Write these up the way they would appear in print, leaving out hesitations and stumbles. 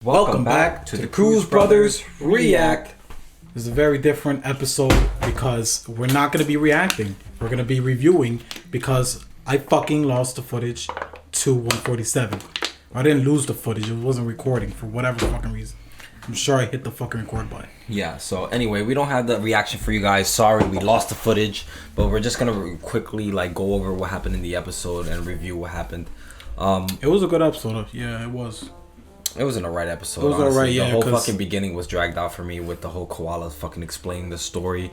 Welcome back to the Cruz Brothers React. This is a very different episode because we're not going to be reacting. We're going to be reviewing because I fucking lost the footage to 147. I didn't lose the footage. It wasn't recording for whatever fucking reason. I'm sure I hit the fucking record button. Yeah, so anyway, we don't have the reaction for you guys. Sorry, we lost the footage, but we're just going to quickly go over what happened in the episode and review what happened. It was a good episode. Yeah, it was. It was an alright episode. It was alright, yeah. The whole fucking beginning was dragged out for me with the whole koala fucking explaining the story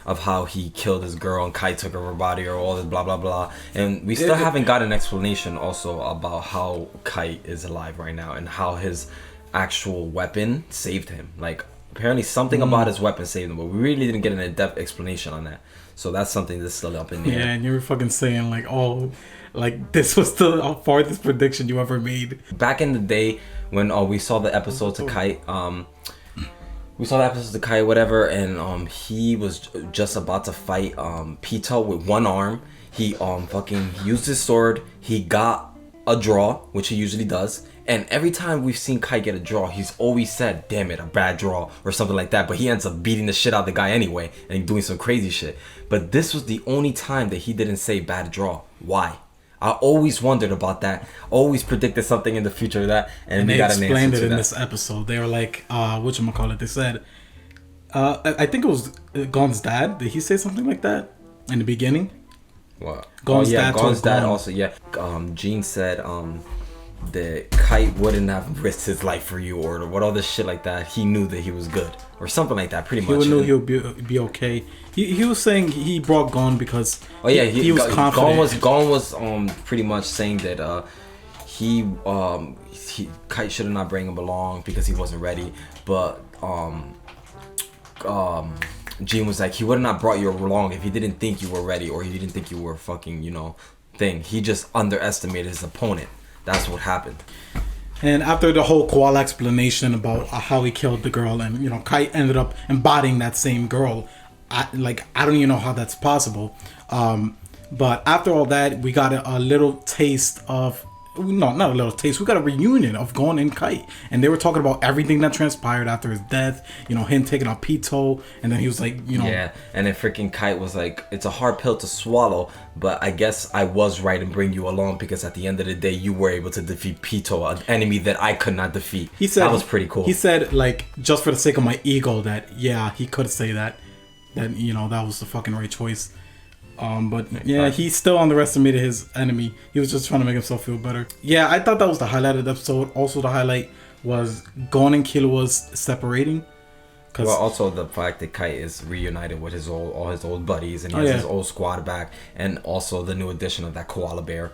of how he killed his girl and Kai took her body or all this blah blah blah. And we still haven't got an explanation also about how Kai is alive right now and how his actual weapon saved him. Like apparently something about his weapon saved him, but we really didn't get an in-depth explanation on that. So that's something that's still up in the air. Yeah, and you were fucking saying this was the farthest prediction you ever made. Back in the day when we saw the episode to Kite, whatever, and he was just about to fight Pito with one arm. He fucking used his sword. He got a draw, which he usually does. And every time we've seen Kai get a draw, he's always said, damn it, a bad draw or something like that. But he ends up beating the shit out of the guy anyway and doing some crazy shit. But this was the only time that he didn't say bad draw. Why? I always wondered about that. Always predicted something in the future of that. And they got an explained answer it to in that. this episode. They were like, whatchamacallit, they said, I think it was Gon's dad. Did he say something like that in the beginning? What? Gon's dad Gon's dad Gon. also, yeah. Gene said that Kite wouldn't have risked his life for you or what all this shit like that. He knew that he was good or something like that, pretty much. He knew he would be okay. He was saying he brought Gon because he was confident. Gon was pretty much saying that Kite should have not bring him along because he wasn't ready. But Gene was like, he would have not brought you along if he didn't think you were ready or he didn't think you were fucking thing. He just underestimated his opponent. That's what happened. And after the whole koala explanation about how he killed the girl, and Kite ended up embodying that same girl. I don't even know how that's possible. But after all that, we got a little taste of, no, not a little taste. We got a reunion of Gon and Kite, and they were talking about everything that transpired after his death. Him taking out Pito, and then he was like, yeah. And then freaking Kite was like, it's a hard pill to swallow, but I guess I was right in bringing you along because at the end of the day, you were able to defeat Pito, an enemy that I could not defeat. He said that was pretty cool. He said, just for the sake of my ego, that yeah, he could say that that was the fucking right choice. But yeah, he still underestimated his enemy. He was just trying to make himself feel better. Yeah, I thought that was the highlight of the episode. Also, the highlight was Gon and Killuas separating. Well, also the fact that Kite is reunited with all his old buddies and he has his old squad back, and also the new addition of that koala bear.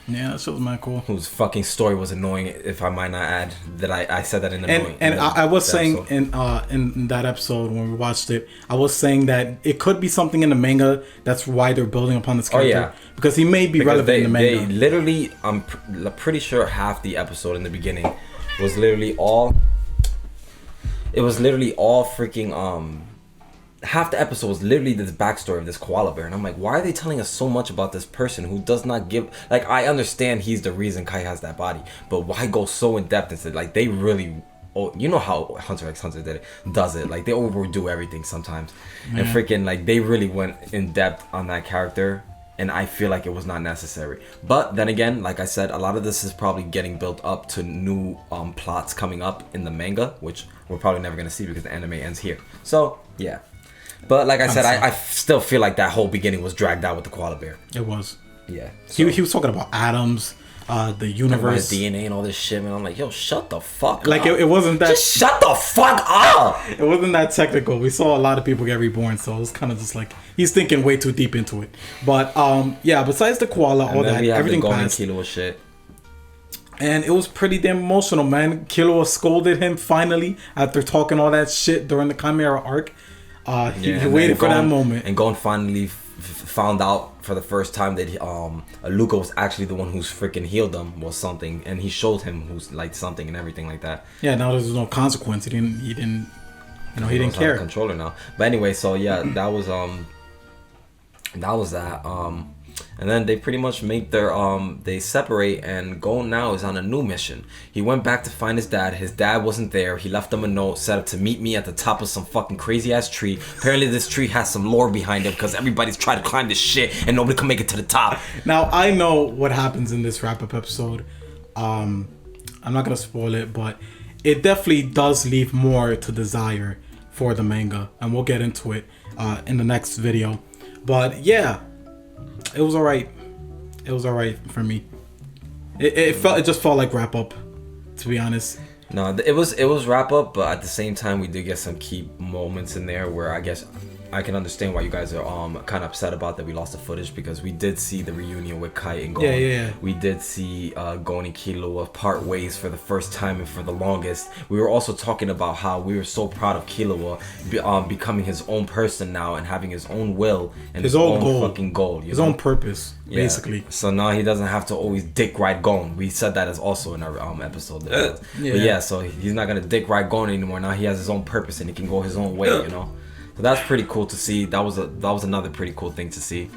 Yeah, that shit was mad cool. Whose fucking story was annoying, if I might not add. That I said that in the I was saying in that episode when we watched it, I was saying that it could be something in the manga. That's why they're building upon this character. Because he may be relevant in the manga. They literally, I'm pretty sure half the episode in the beginning was literally all. It was literally all freaking half the episode was literally this backstory of this koala bear, and I'm like, why are they telling us so much about this person who does not give? I understand he's the reason Kai has that body, but why go so in depth into they really? Oh, you know how Hunter x Hunter does it. They overdo everything sometimes, and freaking they really went in depth on that character, and I feel like it was not necessary. But then again, like I said, a lot of this is probably getting built up to new plots coming up in the manga, which we're probably never gonna see because the anime ends here. So yeah. But like I said, I still feel like that whole beginning was dragged out with the koala bear. It was. Yeah. So. He was talking about atoms, the universe, DNA, and all this shit, man. I'm like, yo, shut the fuck up. It wasn't that. Just shut the fuck up. It wasn't that technical. We saw a lot of people get reborn, so it was kind of just he's thinking way too deep into it. But yeah, besides the koala, all that, everything passed. Killuas shit. And it was pretty damn emotional, man. Killuas scolded him finally after talking all that shit during the Chimera arc. He waited for that moment. And Gon finally found out for the first time that Luca was actually the one who's freaking healed them was something, and he showed him who's something and everything like that. Yeah, now there's no consequence. He didn't care. Controller now. But anyway, so yeah, that was that. And then they pretty much make their they separate, and Gon now is on a new mission. He went back to find his dad. His dad wasn't there. He left him a note, set up to meet me at the top of some fucking crazy ass tree. Apparently this tree has some lore behind it because everybody's trying to climb this shit and nobody can make it to the top. Now I know what happens in this wrap-up episode. I'm not gonna spoil it, but it definitely does leave more to desire for the manga, and we'll get into it in the next video. But yeah, it was alright. It was alright for me. It just felt like wrap up, to be honest. No, it was wrap up, but at the same time we did get some key moments in there where I guess I can understand why you guys are kind of upset about that we lost the footage, because we did see the reunion with Kai and Gon. Yeah. We did see Gon and Killua part ways for the first time and for the longest. We were also talking about how we were so proud of Killua becoming his own person now and having his own will and his own goal. Fucking goal. His own purpose, basically. So now he doesn't have to always dick ride Gon. We said that as also in our episode. But yeah, so he's not gonna dick ride Gon anymore. Now he has his own purpose and he can go his own way, you know. So that's pretty cool to see. That was another pretty cool thing to see.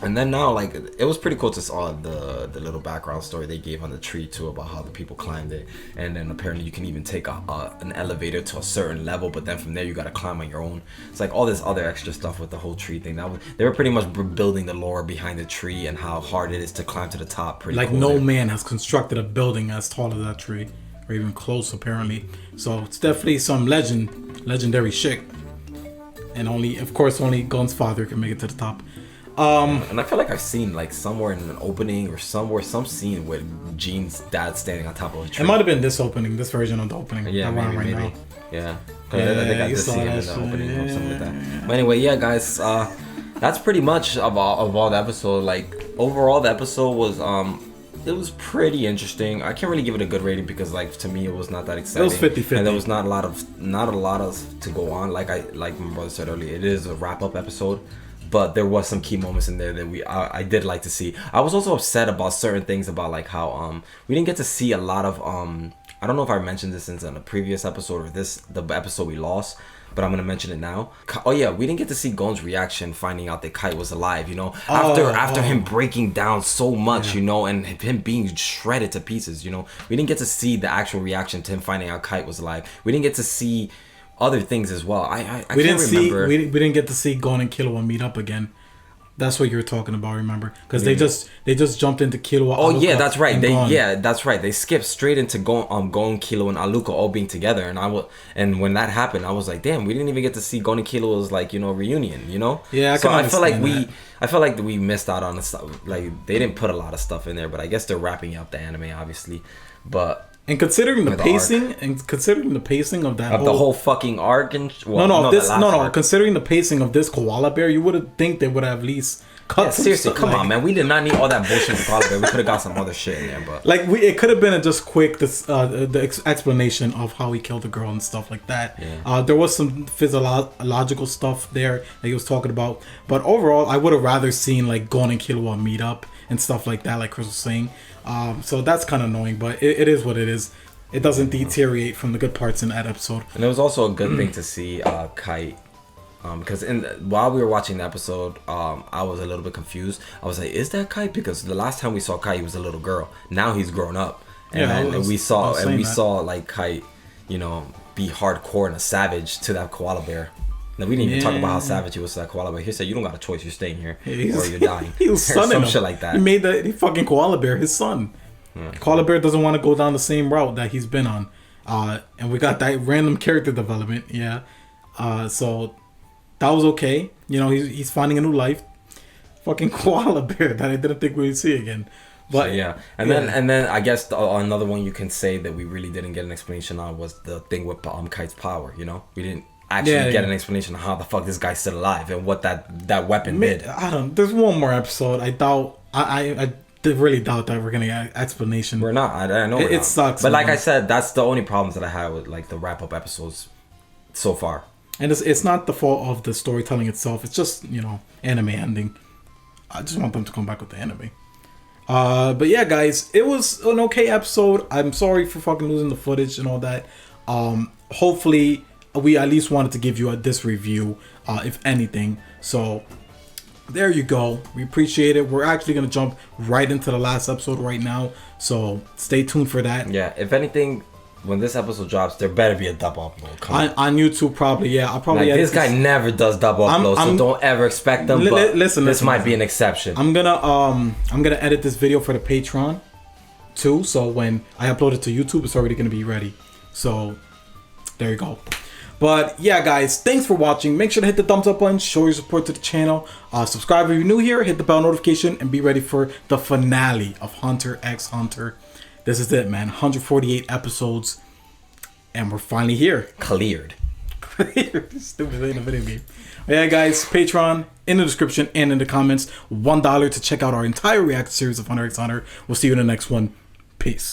And then now, like, it was pretty cool to see the little background story they gave on the tree too, about how the people climbed it. And then apparently you can even take an elevator to a certain level, but then from there you gotta climb on your own. It's like all this other extra stuff with the whole tree thing. They were pretty much building the lore behind the tree and how hard it is to climb to the top. Pretty like cool no there. man has constructed a building as tall as that tree, or even close apparently. So it's definitely some legendary shit. And only Gon's father can make it to the top. And I feel like I've seen like somewhere in an opening or somewhere some scene with Jean's dad standing on top of a tree. It might have been this version of the opening. Yeah, maybe. Now. Yeah. I think I did see him in the opening or something like that. But anyway, yeah, guys, that's pretty much of all the episode. Like overall, the episode was it was pretty interesting. I can't really give it a good rating because, like, to me, it was not that exciting. It was 50-50. And there was not a lot of to go on. Like my brother said earlier, it is a wrap-up episode. But there was some key moments in there that I did like to see. I was also upset about certain things, about like how we didn't get to see a lot of I don't know if I mentioned this in a previous episode or the episode we lost, but I'm gonna mention it now. Oh yeah, we didn't get to see Gon's reaction finding out that Kai was alive, you know, after him breaking down so much, you know, and him being shredded to pieces, you know. We didn't get to see the actual reaction to him finding out Kai was alive. We didn't get to see other things as well. I we can't remember. We didn't get to see Gon and Killua meet up again. That's what you were talking about, remember? Because they just jumped into Killua. Oh yeah, that's right. That's right. They skipped straight into Gon, Killua, and Aluka all being together, and when that happened, I was like, damn, we didn't even get to see Gon and Killua's, like, you know, reunion, you know? Yeah, I feel like we missed out on the stuff. Like, they didn't put a lot of stuff in there, but I guess they're wrapping up the anime, obviously. But and considering the pacing of that the whole fucking arc and considering the pacing of this koala bear, you would think they would have at least cut. Seriously, come on, man. We did not need all that bullshit with koala bear. We could have got some other shit in there, but like it could have been a just quick the explanation of how he killed the girl and stuff like that. Yeah. There was some physiological stuff there that he was talking about, but overall, I would have rather seen like Gon and Killua meet up and stuff like that, like Chris was saying. So that's kind of annoying, but it is what it is. It doesn't deteriorate from the good parts in that episode. And it was also a good thing to see Kite, because while we were watching the episode, I was a little bit confused. I was like, is that Kite? Because the last time we saw Kite, he was a little girl. Now he's grown up, and we saw like Kite, you know, be hardcore and a savage to that koala bear. Now, we didn't even talk about how savage he was to that koala bear. He said, you don't got a choice, you're staying here or you're dying. He was sunning some him. shit like that. He made the fucking koala bear his son. Koala bear doesn't want to go down the same route that he's been on. And we got that random character development. So that was okay. You know, he's finding a new life. Fucking koala bear that I didn't think we would see again. But then I guess another one you can say that we really didn't get an explanation on was the thing with Kite's power. You know, we didn't actually get an explanation of how the fuck this guy's still alive and what that weapon did. There's one more episode. I doubt. I really doubt that we're gonna get an explanation. We're not. I know it sucks. But like I said, that's the only problems that I had with like the wrap up episodes so far. And it's not the fault of the storytelling itself. It's just, you know, anime ending. I just want them to come back with the anime. But yeah, guys, it was an okay episode. I'm sorry for fucking losing the footage and all that. Hopefully, we at least wanted to give you this review, if anything. So there you go. We appreciate it. We're actually gonna jump right into the last episode right now, so stay tuned for that. Yeah, if anything, when this episode drops, there better be a double upload. On YouTube, probably. Yeah, I'll probably. Like, this guy never does double uploads, so don't ever expect them. But this might be an exception. I'm gonna edit this video for the Patreon too. So when I upload it to YouTube, it's already gonna be ready. So there you go. But yeah, guys, thanks for watching. Make sure to hit the thumbs up button, show your support to the channel. Subscribe if you're new here, hit the bell notification, and be ready for the finale of Hunter x Hunter. This is it, man. 148 episodes, and we're finally here. Cleared. Stupid in a video game. But yeah, guys, Patreon in the description and in the comments. $1 to check out our entire react series of Hunter x Hunter. We'll see you in the next one. Peace.